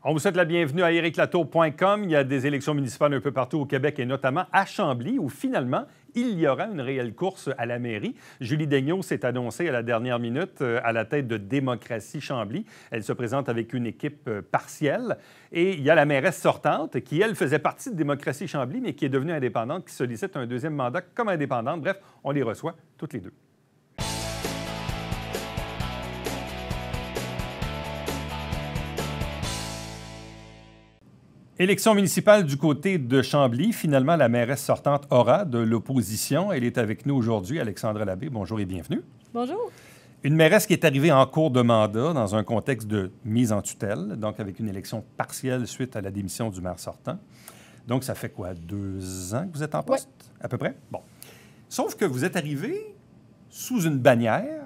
On vous souhaite la bienvenue à ericlatour.com. Il y a des élections municipales un peu partout au Québec et notamment à Chambly, où finalement, il y aura une réelle course à la mairie. Julie Daigneault s'est annoncée à la dernière minute à la tête de Démocratie Chambly. Elle se présente avec une équipe partielle. Et il y a la mairesse sortante qui, elle, faisait partie de Démocratie Chambly, mais qui est devenue indépendante, qui sollicite un deuxième mandat comme indépendante. Bref, on les reçoit toutes les deux. Élection municipale du côté de Chambly. Finalement, la mairesse sortante aura de l'opposition. Elle est avec nous aujourd'hui, Alexandra Labbé. Bonjour et bienvenue. Bonjour. Une mairesse qui est arrivée en cours de mandat dans un contexte de mise en tutelle, donc avec une élection partielle suite à la démission du maire sortant. Donc, ça fait quoi, 2 ans que vous êtes en poste, à peu près? Bon. Sauf que vous êtes arrivé sous une bannière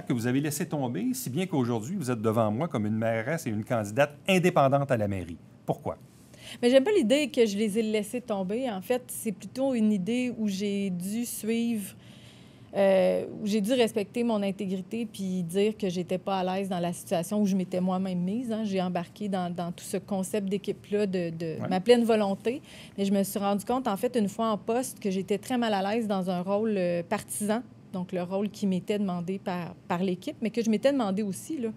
que vous avez laissée tomber, si bien qu'aujourd'hui, vous êtes devant moi comme une mairesse et une candidate indépendante à la mairie. Pourquoi? Mais j'aime pas l'idée que je les ai laissés tomber. En fait, c'est plutôt une idée où j'ai dû suivre, où j'ai dû respecter mon intégrité puis dire que j'étais pas à l'aise dans la situation où je m'étais moi-même mise. Hein. J'ai embarqué dans tout ce concept d'équipe-là de ma pleine volonté. Mais je me suis rendu compte, en fait, une fois en poste, que j'étais très mal à l'aise dans un rôle partisan. Donc, le rôle qui m'était demandé par l'équipe, mais que je m'étais demandé aussi, là.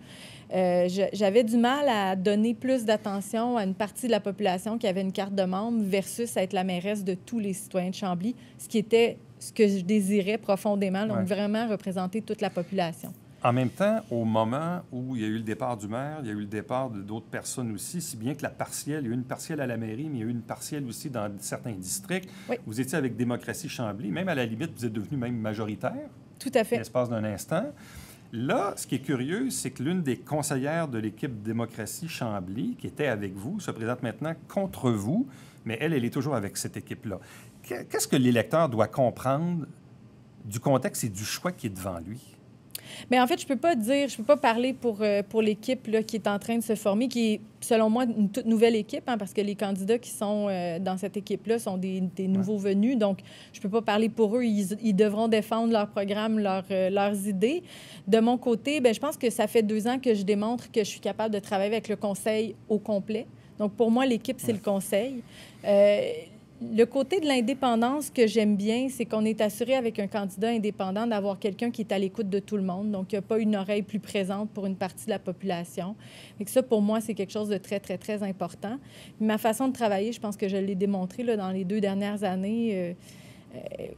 J'avais du mal à donner plus d'attention à une partie de la population qui avait une carte de membre versus être la mairesse de tous les citoyens de Chambly, ce qui était ce que je désirais profondément, donc vraiment représenter toute la population. En même temps, au moment où il y a eu le départ du maire, il y a eu le départ d'autres personnes aussi, si bien que la partielle, il y a eu une partielle à la mairie, mais il y a eu une partielle aussi dans certains districts. Oui. Vous étiez avec Démocratie Chambly, même à la limite, vous êtes devenu même majoritaire. Tout à fait. L'espace d'un instant. Là, ce qui est curieux, c'est que l'une des conseillères de l'équipe Démocratie Chambly, qui était avec vous, se présente maintenant contre vous, mais elle est toujours avec cette équipe-là. Qu'est-ce que l'électeur doit comprendre du contexte et du choix qui est devant lui? Mais en fait, je peux pas parler pour l'équipe là, qui est en train de se former, qui est, selon moi, une toute nouvelle équipe, hein, parce que les candidats qui sont dans cette équipe-là sont des nouveaux venus. Donc, je peux pas parler pour eux. Ils devront défendre leur programme, leurs idées. De mon côté, bien, je pense que ça fait 2 ans que je démontre que je suis capable de travailler avec le conseil au complet. Donc, pour moi, l'équipe, c'est le conseil. Le côté de l'indépendance que j'aime bien, c'est qu'on est assuré avec un candidat indépendant d'avoir quelqu'un qui est à l'écoute de tout le monde. Donc, il n'y a pas une oreille plus présente pour une partie de la population. Et ça, pour moi, c'est quelque chose de très, très, très important. Ma façon de travailler, je pense que je l'ai démontré là, dans les 2 dernières années.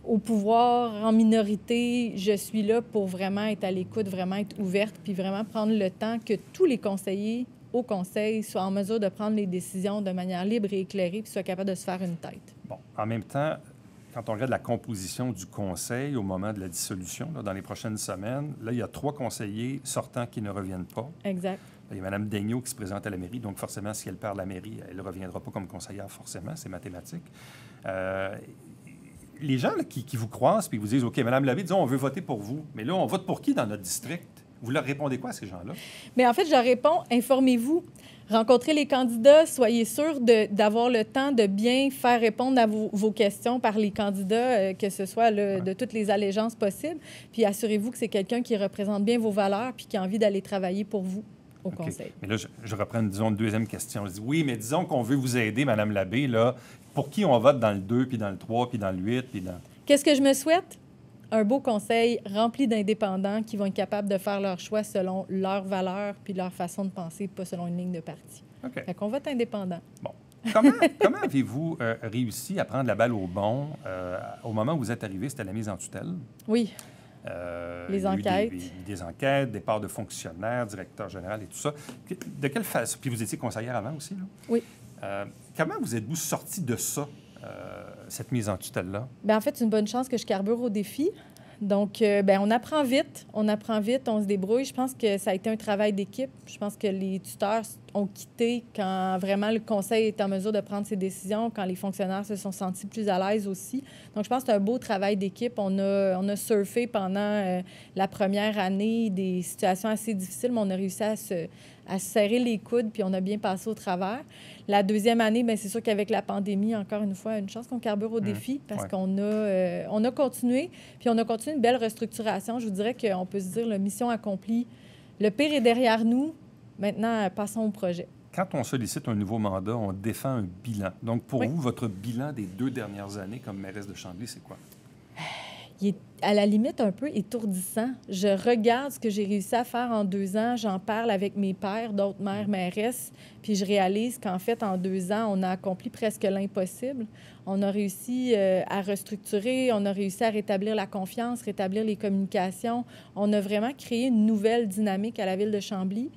Au pouvoir, en minorité, je suis là pour vraiment être à l'écoute, vraiment être ouverte, puis vraiment prendre le temps que tous les conseillers au conseil soient en mesure de prendre les décisions de manière libre et éclairée, puis soient capables de se faire une tête. Bon, en même temps, quand on regarde la composition du conseil au moment de la dissolution, là, dans les prochaines semaines, là, il y a 3 conseillers sortants qui ne reviennent pas. Exact. Il y a Mme Daigneault qui se présente à la mairie, donc forcément, si elle perd la mairie, elle ne reviendra pas comme conseillère, forcément, c'est mathématique. Les gens là, qui vous croisent puis vous disent « OK, Mme Labbé, disons, on veut voter pour vous, mais là, on vote pour qui dans notre district? » Vous leur répondez quoi à ces gens-là? Bien, en fait, je leur réponds, informez-vous. Rencontrez les candidats, soyez sûrs d'avoir le temps de bien faire répondre à vos questions par les candidats, que ce soit là, de toutes les allégeances possibles. Puis assurez-vous que c'est quelqu'un qui représente bien vos valeurs puis qui a envie d'aller travailler pour vous au conseil. Mais là, je reprends, disons, une deuxième question. Je dis, oui, mais disons qu'on veut vous aider, Mme Labbé, là, pour qui on vote dans le 2, puis dans le 3, puis dans le 8, puis dans... Qu'est-ce que je me souhaite? Un beau conseil rempli d'indépendants qui vont être capables de faire leur choix selon leurs valeurs puis leur façon de penser, pas selon une ligne de parti. OK. Fait qu'on vote indépendant. Bon. Comment avez-vous réussi à prendre la balle au bon au moment où vous êtes arrivé? C'était la mise en tutelle. Oui. Les enquêtes. Des enquêtes, départ de fonctionnaires, directeur général et tout ça. De quelle façon? Puis vous étiez conseillère avant aussi, là? Oui. Comment vous êtes-vous sorti de ça? Cette mise en tutelle-là? Bien, en fait, c'est une bonne chance que je carbure au défi. Donc, bien, on apprend vite, on se débrouille. Je pense que ça a été un travail d'équipe. Je pense que les tuteurs ont quitté quand vraiment le conseil est en mesure de prendre ses décisions, quand les fonctionnaires se sont sentis plus à l'aise aussi. Donc, je pense que c'est un beau travail d'équipe. On a surfé pendant la première année des situations assez difficiles, mais on a réussi à se serrer les coudes, puis on a bien passé au travers. La deuxième année, bien, c'est sûr qu'avec la pandémie, encore une fois, une chance qu'on carbure au défi parce qu'on a continué, puis on a continué une belle restructuration. Je vous dirais qu'on peut se dire, la mission accomplie. Le pire est derrière nous. Maintenant, passons au projet. Quand on sollicite un nouveau mandat, on défend un bilan. Donc, pour Oui. vous, votre bilan des 2 dernières années comme mairesse de Chambly, c'est quoi? Il est à la limite un peu étourdissant. Je regarde ce que j'ai réussi à faire en 2 ans, j'en parle avec mes pairs, d'autres maires, mairesses, puis je réalise qu'en fait, en 2 ans, on a accompli presque l'impossible. On a réussi à restructurer, on a réussi à rétablir la confiance, rétablir les communications. On a vraiment créé une nouvelle dynamique à la ville de Chambly.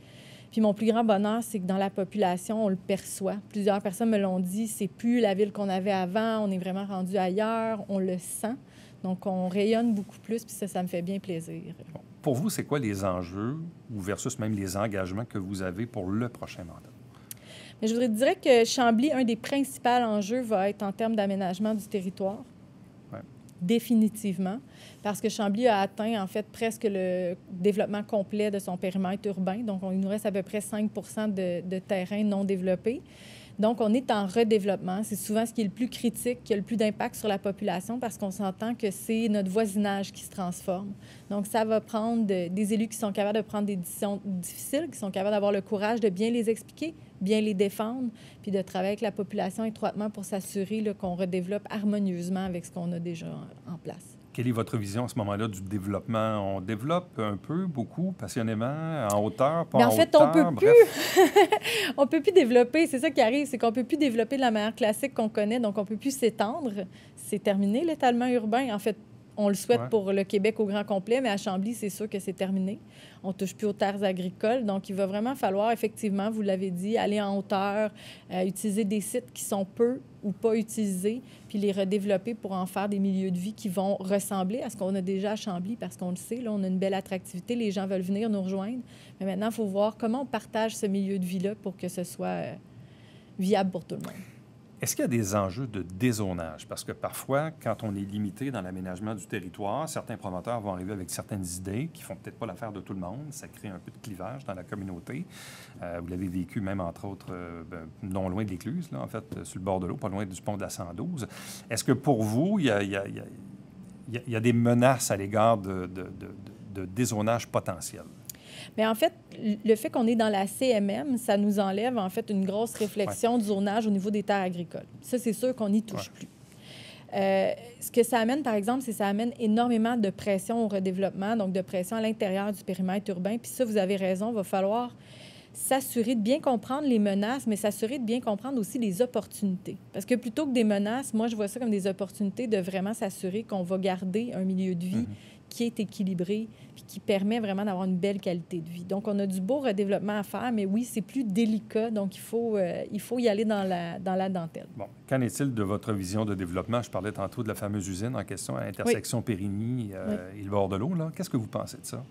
Puis mon plus grand bonheur, c'est que dans la population, on le perçoit. Plusieurs personnes me l'ont dit, c'est plus la ville qu'on avait avant, on est vraiment rendu ailleurs, on le sent. Donc, on rayonne beaucoup plus, puis ça me fait bien plaisir. Bon. Pour vous, c'est quoi les enjeux ou versus même les engagements que vous avez pour le prochain mandat? Mais je voudrais dire que Chambly, un des principaux enjeux va être en termes d'aménagement du territoire. Ouais. Définitivement, parce que Chambly a atteint, en fait, presque le développement complet de son périmètre urbain. Donc, il nous reste à peu près 5 de terrain non développé. Donc, on est en redéveloppement. C'est souvent ce qui est le plus critique, qui a le plus d'impact sur la population parce qu'on s'entend que c'est notre voisinage qui se transforme. Donc, ça va prendre des élus qui sont capables de prendre des décisions difficiles, qui sont capables d'avoir le courage de bien les expliquer, bien les défendre, puis de travailler avec la population étroitement pour s'assurer qu'on redéveloppe harmonieusement avec ce qu'on a déjà en place. Quelle est votre vision à ce moment-là du développement? On développe un peu, beaucoup, passionnément, en hauteur, pas en fait, hauteur, on peut plus. On peut plus développer. C'est ça qui arrive, c'est qu'on peut plus développer de la manière classique qu'on connaît, donc on peut plus s'étendre. C'est terminé, l'étalement urbain. En fait, on le souhaite pour le Québec au grand complet, mais à Chambly, c'est sûr que c'est terminé. On ne touche plus aux terres agricoles. Donc, il va vraiment falloir, effectivement, vous l'avez dit, aller en hauteur, utiliser des sites qui sont peu ou pas utilisés, puis les redévelopper pour en faire des milieux de vie qui vont ressembler à ce qu'on a déjà à Chambly, parce qu'on le sait, là, on a une belle attractivité, les gens veulent venir nous rejoindre. Mais maintenant, il faut voir comment on partage ce milieu de vie-là pour que ce soit viable pour tout le monde. Est-ce qu'il y a des enjeux de dézonage? Parce que parfois, quand on est limité dans l'aménagement du territoire, certains promoteurs vont arriver avec certaines idées qui ne font peut-être pas l'affaire de tout le monde. Ça crée un peu de clivage dans la communauté. Vous l'avez vécu même, entre autres, non loin de l'Écluse, là, en fait, sur le bord de l'eau, pas loin du pont de la 112. Est-ce que pour vous, il y a des menaces à l'égard de dézonage potentiel? Mais en fait, le fait qu'on est dans la CMM, ça nous enlève en fait une grosse réflexion du zonage au niveau des terres agricoles. Ça, c'est sûr qu'on n'y touche plus. Ce que ça amène, par exemple, c'est que ça amène énormément de pression au redéveloppement, donc de pression à l'intérieur du périmètre urbain. Puis ça, vous avez raison, il va falloir s'assurer de bien comprendre les menaces, mais s'assurer de bien comprendre aussi les opportunités. Parce que plutôt que des menaces, moi, je vois ça comme des opportunités de vraiment s'assurer qu'on va garder un milieu de vie qui est équilibré puis qui permet vraiment d'avoir une belle qualité de vie. Donc, on a du beau redéveloppement à faire, mais oui, c'est plus délicat. Donc, il faut y aller dans la dentelle. Bon. Qu'en est-il de votre vision de développement? Je parlais tantôt de la fameuse usine en question à l'intersection Périgny et le bord de l'eau. Qu'est-ce que vous pensez de ça?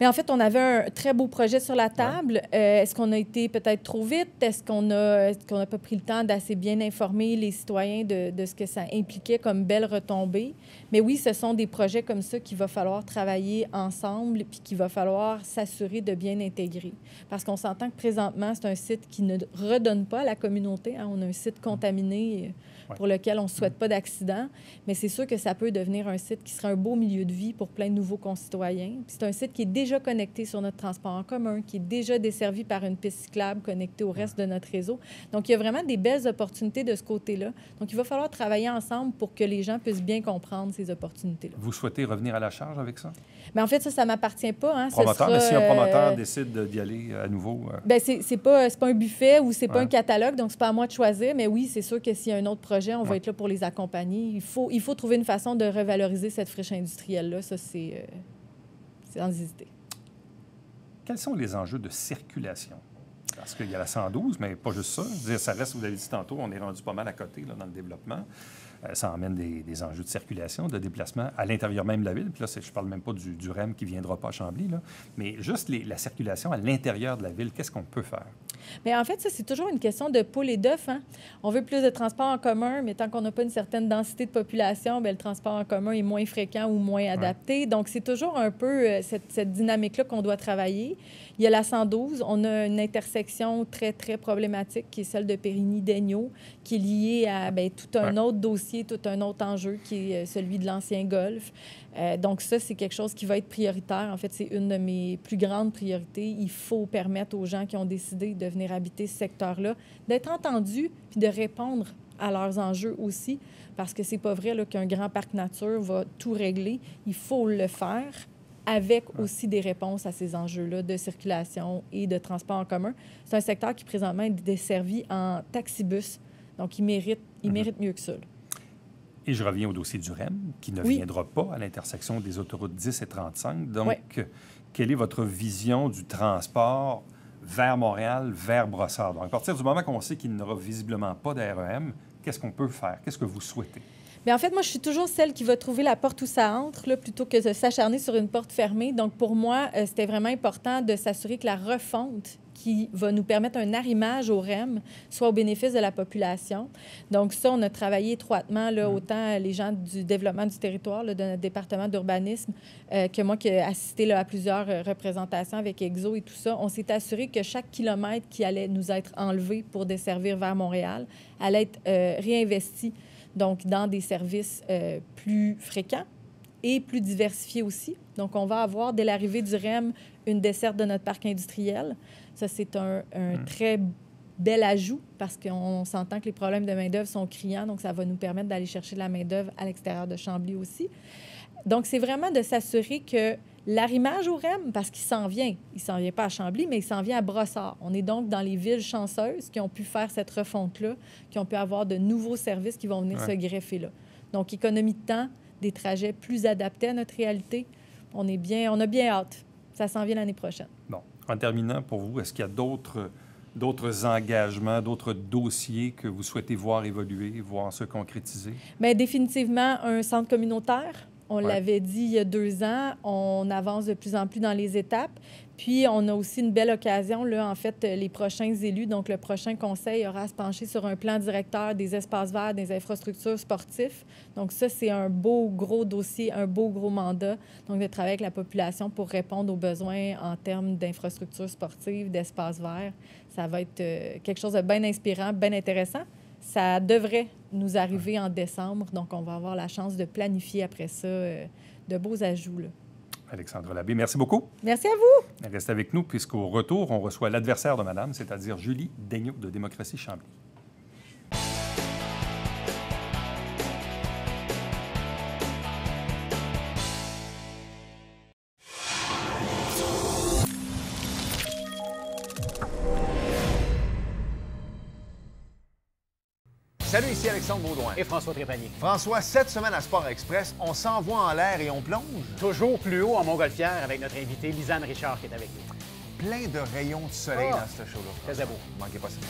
Mais en fait, on avait un très beau projet sur la table. Est-ce qu'on a été peut-être trop vite? Est-ce qu'on n'a pas pris le temps d'assez bien informer les citoyens de ce que ça impliquait comme belle retombée? Mais oui, ce sont des projets comme ça qu'il va falloir travailler ensemble puis qu'il va falloir s'assurer de bien intégrer. Parce qu'on s'entend que présentement, c'est un site qui ne redonne pas à la communauté. Hein. On a un site contaminé pour lequel on ne souhaite pas d'accident. Mais c'est sûr que ça peut devenir un site qui sera un beau milieu de vie pour plein de nouveaux concitoyens. Puis c'est un site qui est déjà connecté sur notre transport en commun, qui est déjà desservi par une piste cyclable connectée au reste de notre réseau. Donc, il y a vraiment des belles opportunités de ce côté-là. Donc, il va falloir travailler ensemble pour que les gens puissent bien comprendre ces opportunités-là. Vous souhaitez revenir à la charge avec ça? Bien, en fait, ça ne m'appartient pas. Hein. Promoteur, mais si un promoteur décide d'y aller à nouveau... Bien, c'est pas un buffet ou c'est pas un catalogue, donc c'est pas à moi de choisir. Mais oui, c'est sûr que s'il y a un autre projet, on va être là pour les accompagner. Il faut trouver une façon de revaloriser cette friche industrielle-là. Ça, c'est sans hésiter. Quels sont les enjeux de circulation? Parce qu'il y a la 112, mais pas juste ça. Je veux dire, ça reste, vous l'avez dit tantôt, on est rendu pas mal à côté là, dans le développement. Ça emmène des enjeux de circulation, de déplacement à l'intérieur même de la ville. Puis là, je ne parle même pas du REM qui ne viendra pas à Chambly, là. Mais juste la circulation à l'intérieur de la ville, qu'est-ce qu'on peut faire? Bien, en fait, ça, c'est toujours une question de poule et d'œuf. Hein? On veut plus de transport en commun, mais tant qu'on n'a pas une certaine densité de population, bien, le transport en commun est moins fréquent ou moins adapté. Donc, c'est toujours un peu cette dynamique-là qu'on doit travailler. Il y a la 112. On a une intersection très, très problématique qui est celle de Périgny-Daigneault, qui est liée à tout un autre dossier dossier, tout un autre enjeu qui est celui de l'ancien golf. Donc ça, c'est quelque chose qui va être prioritaire. En fait, c'est une de mes plus grandes priorités. Il faut permettre aux gens qui ont décidé de venir habiter ce secteur-là d'être entendus puis de répondre à leurs enjeux aussi, parce que c'est pas vrai là, qu'un grand parc nature va tout régler. Il faut le faire avec aussi des réponses à ces enjeux-là de circulation et de transport en commun. C'est un secteur qui, présentement, est desservi en taxibus. Donc, il mérite mieux que ça. Là. Et je reviens au dossier du REM, qui ne viendra pas à l'intersection des autoroutes 10 et 35. Donc, quelle est votre vision du transport vers Montréal, vers Brossard? Donc, à partir du moment qu'on sait qu'il n'y aura visiblement pas d'REM, qu'est-ce qu'on peut faire? Qu'est-ce que vous souhaitez? Bien, en fait, moi, je suis toujours celle qui va trouver la porte où ça entre, là, plutôt que de s'acharner sur une porte fermée. Donc, pour moi, c'était vraiment important de s'assurer que la refonte qui va nous permettre un arrimage au REM soit au bénéfice de la population. Donc, ça, on a travaillé étroitement, là, autant les gens du développement du territoire, là, de notre département d'urbanisme, que moi qui ai assisté là, à plusieurs représentations avec EXO et tout ça. On s'est assuré que chaque kilomètre qui allait nous être enlevé pour desservir vers Montréal allait être réinvesti donc dans des services plus fréquents et plus diversifiés aussi. Donc, on va avoir, dès l'arrivée du REM, une desserte de notre parc industriel. Ça, c'est un très bel ajout parce qu'on s'entend que les problèmes de main-d'œuvre sont criants, donc ça va nous permettre d'aller chercher de la main-d'œuvre à l'extérieur de Chambly aussi. Donc, c'est vraiment de s'assurer que l'arrimage au REM, parce qu'il s'en vient pas à Chambly, mais il s'en vient à Brossard. On est donc dans les villes chanceuses qui ont pu faire cette refonte-là, qui ont pu avoir de nouveaux services qui vont venir se greffer là. Donc, économie de temps, des trajets plus adaptés à notre réalité. On a bien hâte. Ça s'en vient l'année prochaine. Bon. En terminant, pour vous, est-ce qu'il y a d'autres engagements, d'autres dossiers que vous souhaitez voir évoluer, voir se concrétiser? Bien, définitivement, un centre communautaire. On l'avait dit il y a 2 ans. On avance de plus en plus dans les étapes. Puis, on a aussi une belle occasion, là, en fait, les prochains élus, donc le prochain conseil aura à se pencher sur un plan directeur des espaces verts, des infrastructures sportives. Donc ça, c'est un beau, gros dossier, un beau, gros mandat, donc de travailler avec la population pour répondre aux besoins en termes d'infrastructures sportives, d'espaces verts. Ça va être quelque chose de bien inspirant, bien intéressant. Ça devrait nous arriver en décembre, donc on va avoir la chance de planifier après ça de beaux ajouts, là. Alexandra Labbé, merci beaucoup. Merci à vous. Restez avec nous, puisqu'au retour, on reçoit l'adversaire de madame, c'est-à-dire Julie Daigneault de Démocratie Chambly. Salut, ici Alexandre Baudouin. Et François Trépanier. François, cette semaine à Sport Express, on s'envoie en l'air et on plonge. Toujours plus haut en Montgolfière avec notre invité Lisanne Richard qui est avec nous. Plein de rayons de soleil dans ce show-là. Très beau. Manquez pas ça.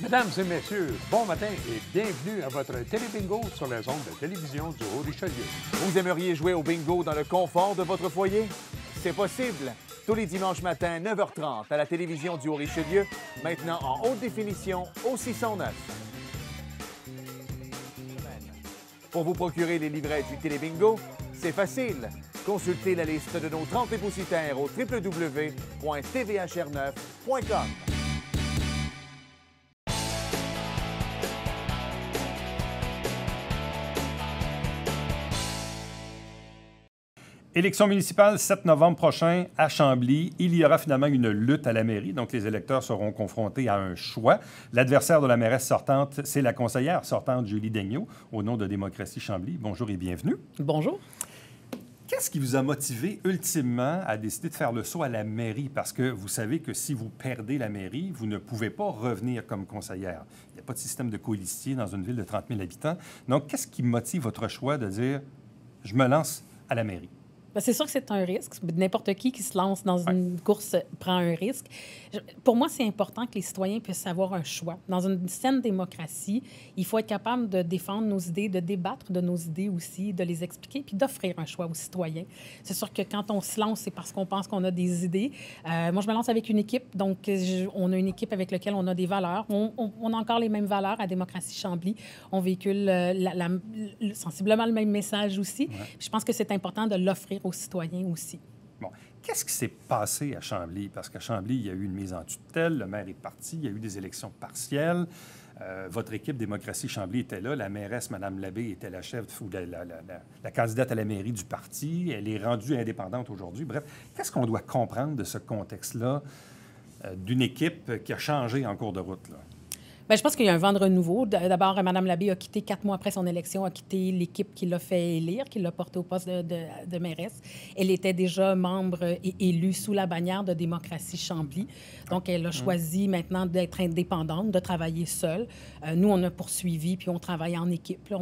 Mesdames et messieurs, bon matin et bienvenue à votre télébingo sur les ondes de télévision du Haut-Richelieu. Vous aimeriez jouer au bingo dans le confort de votre foyer? C'est possible. Tous les dimanches matins, 9h30, à la télévision du Haut-Richelieu, maintenant en haute définition au 609. Pour vous procurer les livrets du télébingo, c'est facile. Consultez la liste de nos 30 dépositaires au www.tvhr9.com. Élection municipale, 7 novembre prochain à Chambly. Il y aura finalement une lutte à la mairie, donc les électeurs seront confrontés à un choix. L'adversaire de la mairesse sortante, c'est la conseillère sortante Julie Daigneault, au nom de Démocratie Chambly. Bonjour et bienvenue. Bonjour. Qu'est-ce qui vous a motivé ultimement à décider de faire le saut à la mairie? Parce que vous savez que si vous perdez la mairie, vous ne pouvez pas revenir comme conseillère. Il n'y a pas de système de colistier dans une ville de 30 000 habitants. Donc, qu'est-ce qui motive votre choix de dire « je me lance à la mairie » ? Bien, c'est sûr que c'est un risque. N'importe qui se lance dans une course prend un risque. Pour moi, c'est important que les citoyens puissent avoir un choix. Dans une saine démocratie, il faut être capable de défendre nos idées, de débattre de nos idées aussi, de les expliquer, puis d'offrir un choix aux citoyens. C'est sûr que quand on se lance, c'est parce qu'on pense qu'on a des idées. Moi, je me lance avec une équipe. Donc, on a une équipe avec laquelle on a des valeurs. On a encore les mêmes valeurs à Démocratie Chambly. On véhicule sensiblement le même message aussi. Ouais. Je pense que c'est important de l'offrir aux citoyens aussi. Bon. Qu'est-ce qui s'est passé à Chambly? Parce qu'à Chambly, il y a eu une mise en tutelle, le maire est parti, il y a eu des élections partielles. Votre équipe Démocratie Chambly était là, la mairesse, Mme Labbé, était la chef ou la candidate à la mairie du parti. Elle est rendue indépendante aujourd'hui. Bref, qu'est-ce qu'on doit comprendre de ce contexte-là d'une équipe qui a changé en cours de route, là? Bien, je pense qu'il y a un vent de renouveau. D'abord, Mme Labbé a quitté 4 mois après son élection, a quitté l'équipe qui l'a fait élire, qui l'a portée au poste de mairesse. Elle était déjà membre et élue sous la bannière de Démocratie Chambly. Donc, elle a choisi maintenant d'être indépendante, de travailler seule. Nous, on a poursuivi, puis on travaille en équipe. Là,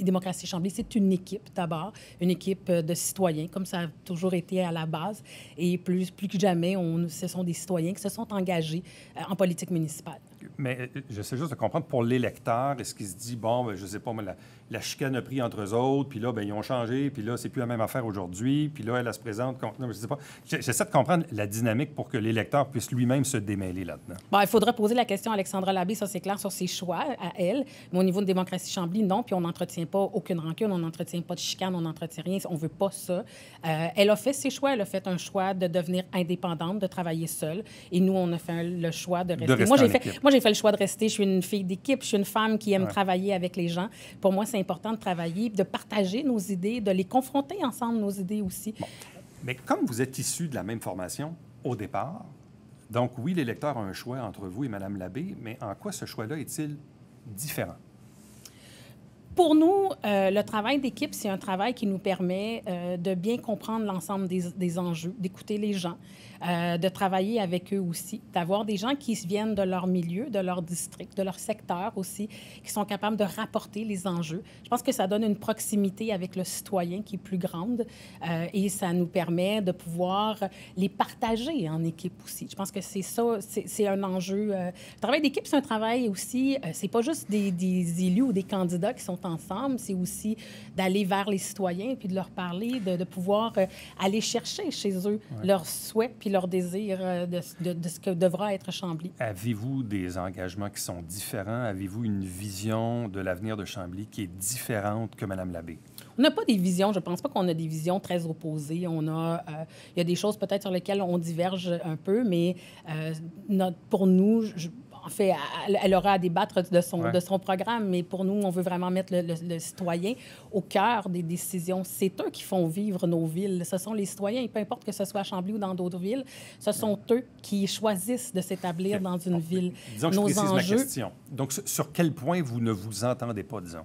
Démocratie Chambly, c'est une équipe d'abord, une équipe de citoyens, comme ça a toujours été à la base. Et plus que jamais, ce sont des citoyens qui se sont engagés en politique municipale. Mais j'essaie juste de comprendre, pour l'électeur, est-ce qu'il se dit, bon, ben, je ne sais pas, mais la chicane a pris entre eux autres, puis là, ben, ils ont changé, puis là, c'est plus la même affaire aujourd'hui, puis là, elle se présente contre... Non, je sais pas. J'essaie de comprendre la dynamique pour que l'électeur puisse lui-même se démêler là-dedans. Bon, il faudrait poser la question à Alexandra Labbé, ça c'est clair, sur ses choix à elle. Mais au niveau de Démocratie Chambly, non, puis on n'entretient pas aucune rancune, on n'entretient pas de chicane, on n'entretient rien, on ne veut pas ça. Elle a fait ses choix, elle a fait un choix de devenir indépendante, de travailler seule, et nous, on a fait le choix de rester. Moi, j'ai fait le choix de rester. Je suis une fille d'équipe, je suis une femme qui aime travailler avec les gens. Pour moi, c'est important de travailler, de partager nos idées, de les confronter ensemble, nos idées aussi. Bon. Mais comme vous êtes issus de la même formation au départ, donc oui, l'électeur a un choix entre vous et Mme Labbé, mais en quoi ce choix-là est-il différent? Pour nous, le travail d'équipe, c'est un travail qui nous permet de bien comprendre l'ensemble des enjeux, d'écouter les gens, de travailler avec eux aussi, d'avoir des gens qui viennent de leur milieu, de leur district, de leur secteur aussi, qui sont capables de rapporter les enjeux. Je pense que ça donne une proximité avec le citoyen qui est plus grande et ça nous permet de pouvoir les partager en équipe aussi. Je pense que c'est ça, c'est un enjeu. Le travail d'équipe, c'est un travail aussi, c'est pas juste des élus ou des candidats qui sont ensemble, c'est aussi d'aller vers les citoyens puis de leur parler, de pouvoir aller chercher chez eux leurs souhaits puis leurs désirs de ce que devra être Chambly. Avez-vous des engagements qui sont différents? Avez-vous une vision de l'avenir de Chambly qui est différente que Mme Labbé? On n'a pas des visions, je ne pense pas qu'on a des visions très opposées. Il y a des choses peut-être sur lesquelles on diverge un peu, mais pour nous, en fait, elle aura à débattre de son programme, mais pour nous, on veut vraiment mettre le citoyen au cœur des décisions. C'est eux qui font vivre nos villes. Ce sont les citoyens, peu importe que ce soit à Chambly ou dans d'autres villes, ce sont eux qui choisissent de s'établir dans une ville. Disons que je précise ma question. Donc, sur quel point vous ne vous entendez pas, disons?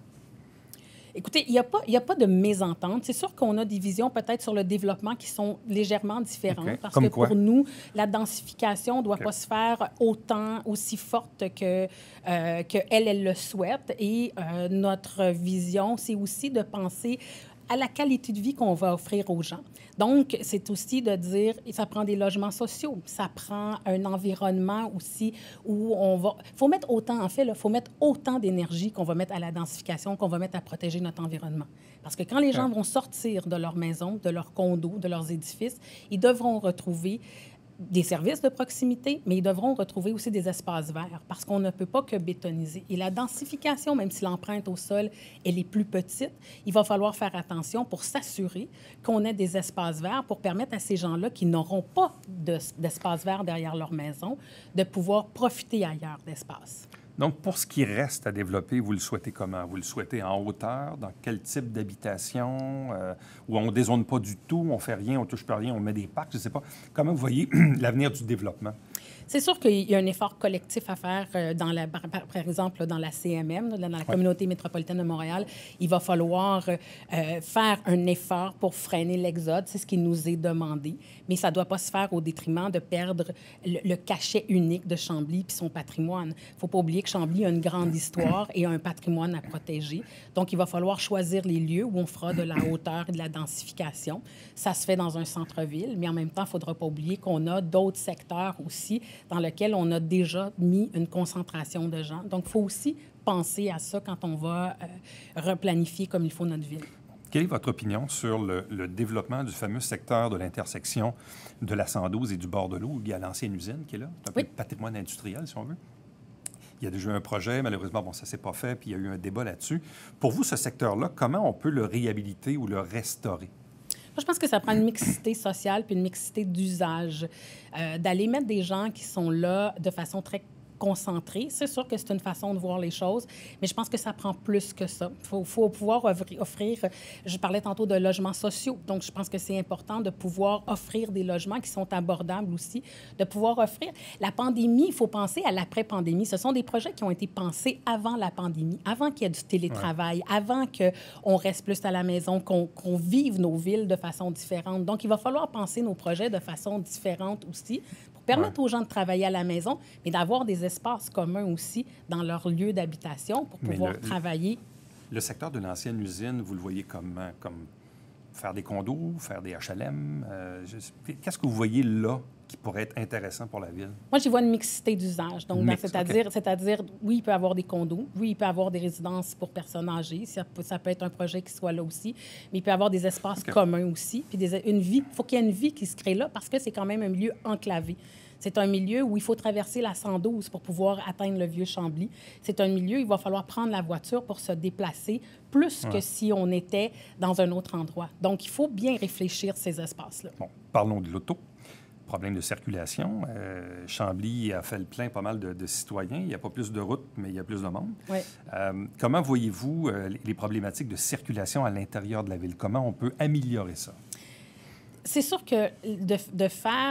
Écoutez, il n'y a pas de mésentente. C'est sûr qu'on a des visions peut-être sur le développement qui sont légèrement différentes. Parce que pour nous, la densification ne doit pas se faire aussi forte qu'elle le souhaite. Et notre vision, c'est aussi de penser à la qualité de vie qu'on va offrir aux gens. Donc, c'est aussi de dire, ça prend des logements sociaux, ça prend un environnement aussi où on va... faut mettre autant, en fait, il faut mettre autant d'énergie qu'on va mettre à la densification, qu'on va mettre à protéger notre environnement. Parce que quand les gens vont sortir de leur maison, de leur condo, de leurs édifices, ils devront retrouver des services de proximité, mais ils devront retrouver aussi des espaces verts parce qu'on ne peut pas que bétoniser. Et la densification, même si l'empreinte au sol, elle est plus petite, il va falloir faire attention pour s'assurer qu'on ait des espaces verts pour permettre à ces gens-là qui n'auront pas d'espace vert derrière leur maison de pouvoir profiter ailleurs d'espace. Donc, pour ce qui reste à développer, vous le souhaitez comment? Vous le souhaitez en hauteur? Dans quel type d'habitation? Où on ne dézone pas du tout, on ne fait rien, on ne touche pas rien, on met des parcs, je ne sais pas. Comment vous voyez l'avenir du développement? C'est sûr qu'il y a un effort collectif à faire, par exemple, dans la CMM, dans la communauté métropolitaine de Montréal. Il va falloir faire un effort pour freiner l'exode. C'est ce qui nous est demandé. Mais ça ne doit pas se faire au détriment de perdre le cachet unique de Chambly puis son patrimoine. Il ne faut pas oublier que Chambly a une grande histoire et a un patrimoine à protéger. Donc, il va falloir choisir les lieux où on fera de la hauteur et de la densification. Ça se fait dans un centre-ville, mais en même temps, il ne faudra pas oublier qu'on a d'autres secteurs aussi dans lesquels on a déjà mis une concentration de gens. Donc, il faut aussi penser à ça quand on va replanifier comme il faut notre ville. Quelle est votre opinion sur le développement du fameux secteur de l'intersection de la 112 et du bord de l'eau, où il y a l'ancienne usine qui est là? C'est un peu de patrimoine industriel, si on veut. Il y a déjà eu un projet, malheureusement, bon, ça ne s'est pas fait, puis il y a eu un débat là-dessus. Pour vous, ce secteur-là, comment on peut le réhabiliter ou le restaurer? Moi, je pense que ça prend une mixité sociale puis une mixité d'usage. D'aller mettre des gens qui sont là de façon très concentrée, c'est sûr que c'est une façon de voir les choses, mais je pense que ça prend plus que ça. Il faut pouvoir offrir, je parlais tantôt de logements sociaux, donc je pense que c'est important de pouvoir offrir des logements qui sont abordables aussi, de pouvoir offrir. La pandémie, il faut penser à l'après-pandémie. Ce sont des projets qui ont été pensés avant la pandémie, avant qu'il y ait du télétravail, avant qu'on reste plus à la maison, qu'on vive nos villes de façon différente. Donc, il va falloir penser nos projets de façon différente aussi, permettre aux gens de travailler à la maison, mais d'avoir des espaces communs aussi dans leur lieu d'habitation pour pouvoir travailler. Le secteur de l'ancienne usine, vous le voyez comme faire des condos, faire des HLM? Qu'est-ce que vous voyez là qui pourrait être intéressant pour la ville? Moi, j'y vois une mixité d'usage. Donc, c'est-à-dire, oui, il peut y avoir des condos, oui, il peut y avoir des résidences pour personnes âgées, ça peut être un projet qui soit là aussi, mais il peut y avoir des espaces communs aussi, puis une vie. Il faut qu'il y ait une vie qui se crée là parce que c'est quand même un milieu enclavé. C'est un milieu où il faut traverser la 112 pour pouvoir atteindre le Vieux-Chambly. C'est un milieu où il va falloir prendre la voiture pour se déplacer plus que si on était dans un autre endroit. Donc, il faut bien réfléchir ces espaces-là. Bon, parlons de l'auto. Problème de circulation. Chambly a fait le plein pas mal de citoyens. Il n'y a pas plus de routes, mais il y a plus de monde. Oui. Comment voyez-vous les problématiques de circulation à l'intérieur de la ville? Comment on peut améliorer ça? C'est sûr que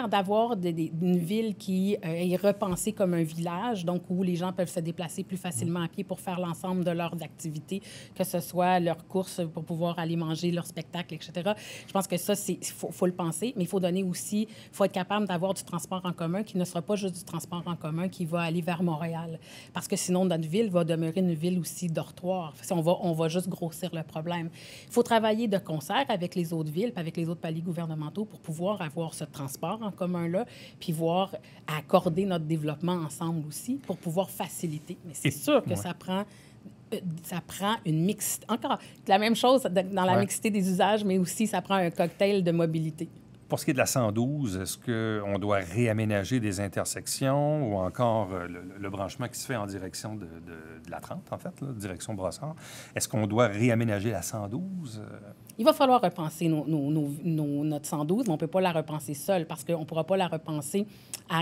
d'avoir une ville qui est repensée comme un village, donc où les gens peuvent se déplacer plus facilement à pied pour faire l'ensemble de leurs activités, que ce soit leurs courses pour pouvoir aller manger, leurs spectacles, etc. Je pense que ça, faut le penser, mais il faut donner aussi, il faut être capable d'avoir du transport en commun qui ne sera pas juste du transport en commun qui va aller vers Montréal. Parce que sinon, notre ville va demeurer une ville aussi dortoir. On va juste grossir le problème. Il faut travailler de concert avec les autres villes, puis avec les autres paliers gouvernementaux pour pouvoir avoir ce transport en commun-là, puis voir accorder notre développement ensemble aussi pour pouvoir faciliter. Mais c'est sûr que ça prend une mixité. Encore la même chose dans la mixité des usages, mais aussi ça prend un cocktail de mobilité. Pour ce qui est de la 112, est-ce qu'on doit réaménager des intersections ou encore le branchement qui se fait en direction de la 30, en fait, là, direction Brossard? Est-ce qu'on doit réaménager la 112? Il va falloir repenser notre 112, mais on ne peut pas la repenser seule parce qu'on ne pourra pas la repenser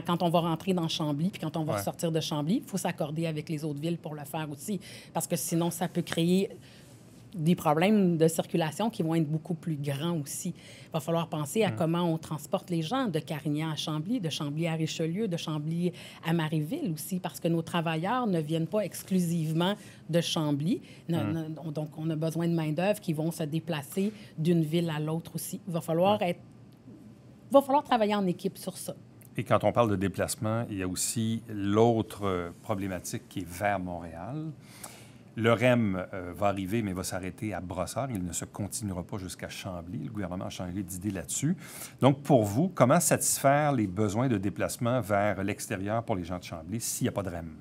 quand on va rentrer dans Chambly puis quand on va sortir de Chambly. Il faut s'accorder avec les autres villes pour le faire aussi parce que sinon, ça peut créer des problèmes de circulation qui vont être beaucoup plus grands aussi. Il va falloir penser à comment on transporte les gens de Carignan à Chambly, de Chambly à Richelieu, de Chambly à Marieville aussi, parce que nos travailleurs ne viennent pas exclusivement de Chambly. Donc, on a besoin de main-d'œuvre qui vont se déplacer d'une ville à l'autre aussi. Il va falloir travailler en équipe sur ça. Et quand on parle de déplacement, il y a aussi l'autre problématique qui est vers Montréal. Le REM va arriver, mais va s'arrêter à Brossard. Il ne se continuera pas jusqu'à Chambly. Le gouvernement a changé d'idée là-dessus. Donc, pour vous, comment satisfaire les besoins de déplacement vers l'extérieur pour les gens de Chambly s'il n'y a pas de REM?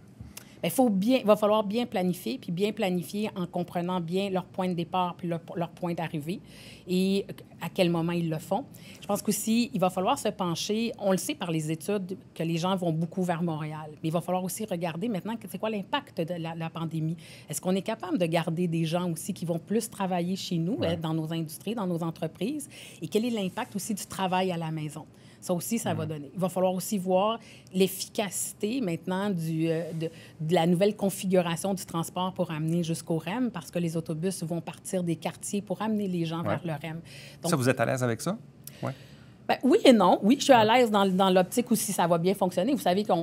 Il va falloir bien planifier, puis bien planifier en comprenant bien leur point de départ puis leur point d'arrivée et à quel moment ils le font. Je pense qu'aussi, il va falloir se pencher, on le sait par les études, que les gens vont beaucoup vers Montréal, mais il va falloir aussi regarder maintenant c'est quoi l'impact de la pandémie. Est-ce qu'on est capable de garder des gens aussi qui vont plus travailler chez nous, dans nos industries, dans nos entreprises, et quel est l'impact aussi du travail à la maison? Ça aussi, ça va donner. Il va falloir aussi voir l'efficacité maintenant de la nouvelle configuration du transport pour amener jusqu'au REM, parce que les autobus vont partir des quartiers pour amener les gens vers le REM. Donc, ça, vous êtes à l'aise avec ça? Oui. Bien, oui et non. Oui, je suis à l'aise dans l'optique où si ça va bien fonctionner. Vous savez quand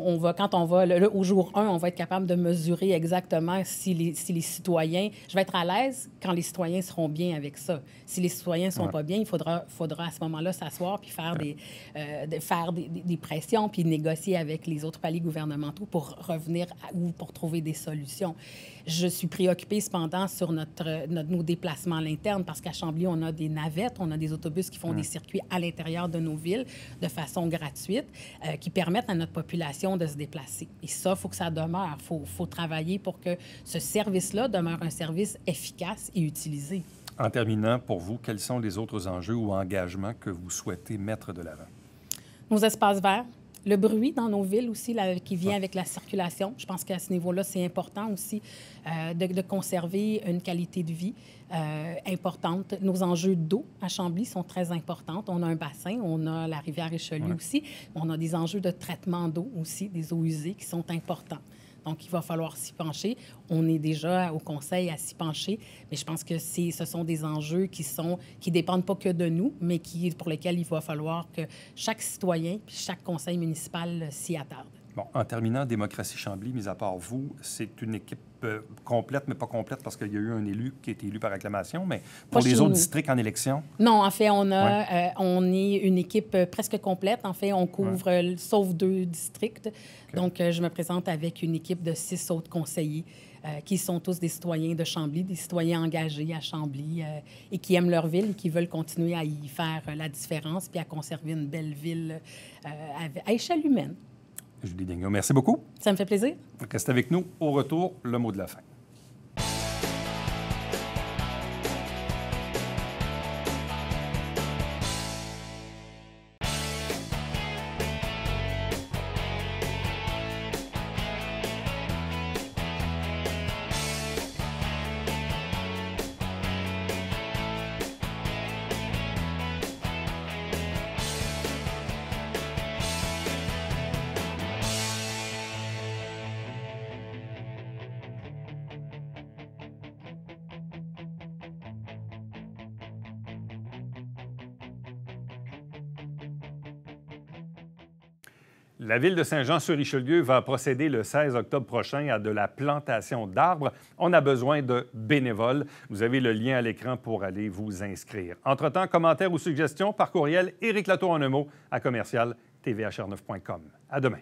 on va au jour 1, on va être capable de mesurer exactement si les citoyens... Je vais être à l'aise quand les citoyens seront bien avec ça. Si les citoyens ne sont pas bien, il faudra à ce moment-là s'asseoir puis faire des pressions puis négocier avec les autres paliers gouvernementaux pour revenir ou pour trouver des solutions. Je suis préoccupée cependant sur nos déplacements à l'interne parce qu'à Chambly, on a des navettes, on a des autobus qui font des circuits à l'intérieur de nos villes de façon gratuite qui permettent à notre population de se déplacer. Et ça, il faut que ça demeure. Il faut travailler pour que ce service-là demeure un service efficace et utilisé. En terminant, pour vous, quels sont les autres enjeux ou engagements que vous souhaitez mettre de l'avant? Nos espaces verts. Le bruit dans nos villes aussi, qui vient avec la circulation. Je pense qu'à ce niveau-là, c'est important aussi de conserver une qualité de vie importante. Nos enjeux d'eau à Chambly sont très importants. On a un bassin, on a la rivière Richelieu aussi. On a des enjeux de traitement d'eau aussi, des eaux usées qui sont importants. Donc, il va falloir s'y pencher. On est déjà au Conseil à s'y pencher, mais je pense que ce sont des enjeux qui dépendent pas que de nous, mais pour lesquels il va falloir que chaque citoyen puis chaque conseil municipal s'y attarde. Bon, en terminant, Démocratie Chambly, mis à part vous, c'est une équipe complète, mais pas complète parce qu'il y a eu un élu qui a été élu par acclamation, mais pour les autres districts en élection? Non, en fait, on est une équipe presque complète. En fait, on couvre sauf 2 districts. Okay. Donc, je me présente avec une équipe de 6 autres conseillers qui sont tous des citoyens de Chambly, des citoyens engagés à Chambly et qui aiment leur ville et qui veulent continuer à y faire la différence puis à conserver une belle ville à échelle humaine. Julie Daigneault, merci beaucoup. Ça me fait plaisir. Restez avec nous. Au retour, le mot de la fin. La Ville de Saint-Jean-sur-Richelieu va procéder le 16 octobre prochain à de la plantation d'arbres. On a besoin de bénévoles. Vous avez le lien à l'écran pour aller vous inscrire. Entre-temps, commentaires ou suggestions par courriel, Éric Latour en un mot à commercial tvhr9.com. À demain.